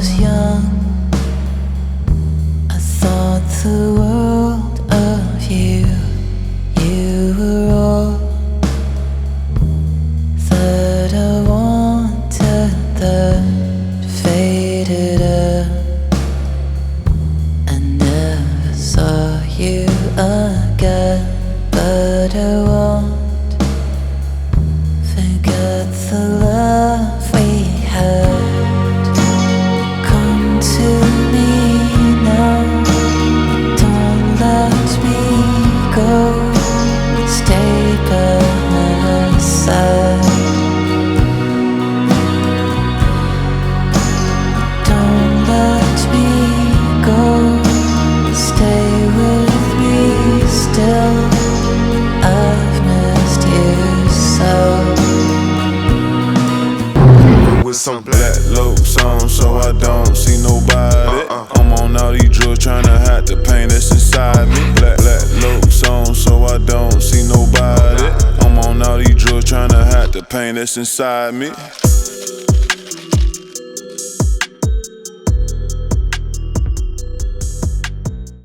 was young, I thought the world of you. You were all that I wanted, that faded up. I never saw you again, but I won't forget the love we had. Come to me now, don't let me go. Stay by my side. Don't let me go. Stay with me still. I've missed you so. With some black Loccs on, so I don't see nobody. I'm on all these drugs, tryna hide the pain that's inside me. Black Loccs on, so I don't see nobody. I'm on all these drugs, tryna hide the pain that's inside me.